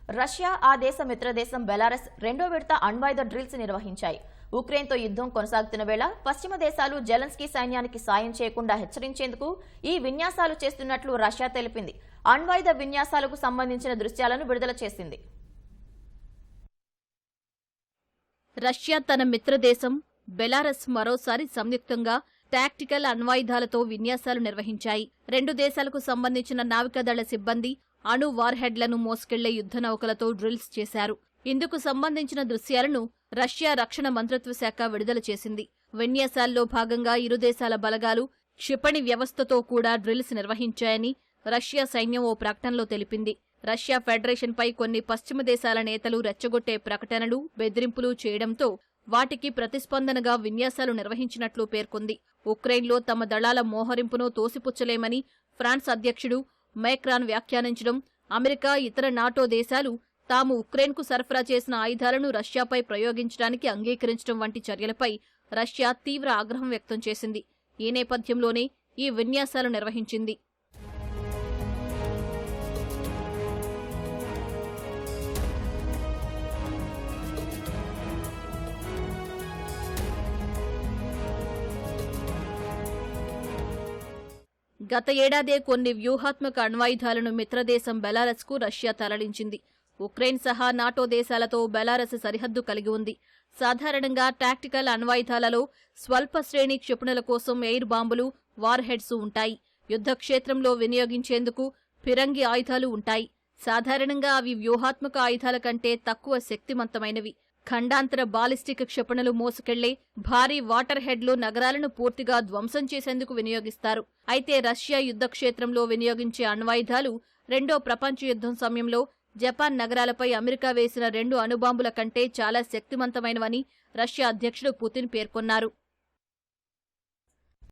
Russia ఆ దేశ మిత్రదేశం Belarus రెండో విడత అణ్వాయుధ డ్రిల్స్ నిర్వహించాయి. ఉక్రెయిన్తో యుద్ధం కొనసాగుతున్న వేళ పశ్చిమ దేశాలు జెలెన్స్కీ సైన్యానికి సాయం చేయకుండా హెచ్చరించేందుకు ఈ విన్యాసాలు చేస్తున్నట్లు రష్యా తెలిపింది. అణ్వాయుధ విన్యాసాలకు సంబంధించిన దృశ్యాలను విడుదల చేసింది. రష్యా తన మిత్రదేశం బెలారస్ మరోసారి సంయుక్తంగా టాక్టికల్ అణ్వాయుధాలతో విన్యాసాలు నిర్వహించాయి. రెండు దేశాలకు సంబంధించిన నావికాదళ సిబ్బంది అణు వార్హెడ్లను మోసుకెళ్లే యుద్ధ నౌకలతో డ్రిల్స్ చేశారు. ఇందుకు సంబంధించిన దృశ్యాలను రష్యా రక్షణ మంత్రిత్వ శాఖ విడుదల చేసింది. విన్యాసాల్లో భాగంగా ఇరు దేశాల బలగాలు క్షిపణి వ్యవస్థతో కూడా డ్రిల్స్ నిర్వహించాయని రష్యా సైన్యం ఓ ప్రకటనలో తెలిపింది. రష్యా ఫెడరేషన్పై కొన్ని పశ్చిమ దేశాల నేతలు రెచ్చగొట్టే ప్రకటనలు, బెదిరింపులు చేయడంతో వాటికి ప్రతిస్పందనగా విన్యాసాలు నిర్వహించినట్లు పేర్కొంది. ఉక్రెయిన్లో తమ దళాల మోహరింపును తోసిపుచ్చలేమని ఫ్రాన్స్ అధ్యక్షుడు మేక్రాన్ వ్యాఖ్యానించడం, అమెరికా, ఇతర నాటో దేశాలు తాము ఉక్రెయిన్కు సరఫరా చేసిన ఆయుధాలను రష్యాపై ప్రయోగించడానికి అంగీకరించడం వంటి చర్యలపై రష్యా తీవ్ర ఆగ్రహం వ్యక్తం చేసింది. ఈ నేపథ్యంలోనే ఈ విన్యాసాలు నిర్వహించింది. గత ఏడాదే కొన్ని వ్యూహాత్మక అణ్వాయుధాలను మిత్రదేశం బెలారస్కు రష్యా తరలించింది. ఉక్రెయిన్ సహా నాటో దేశాలతో బెలారస్ సరిహద్దు కలిగి ఉంది. సాధారణంగా టాక్టికల్ అణ్వాయుధాలలో స్వల్ప శ్రేణి క్షిపణుల కోసం ఎయిర్ బాంబులు, వార్ హెడ్స్ ఉంటాయి. యుద్ధ క్షేత్రంలో వినియోగించేందుకు ఫిరంగి ఆయుధాలు ఉంటాయి. సాధారణంగా అవి వ్యూహాత్మక ఆయుధాల కంటే తక్కువ శక్తివంతమైనవి. ఖండాంతర బాలిస్టిక్ క్షిపణులు మోసుకెళ్లే భారీ వాటర్ హెడ్లు నగరాలను పూర్తిగా ధ్వంసం చేసేందుకు వినియోగిస్తారు. అయితే రష్యా యుద్ధ క్షేత్రంలో వినియోగించే అణ్వాయుధాలు రెండో ప్రపంచ యుద్ధం సమయంలో జపాన్ నగరాలపై అమెరికా వేసిన 2 అణుబాంబుల కంటే చాలా శక్తివంతమైనవని రష్యా అధ్యక్షుడు పుతిన్ పేర్కొన్నారు.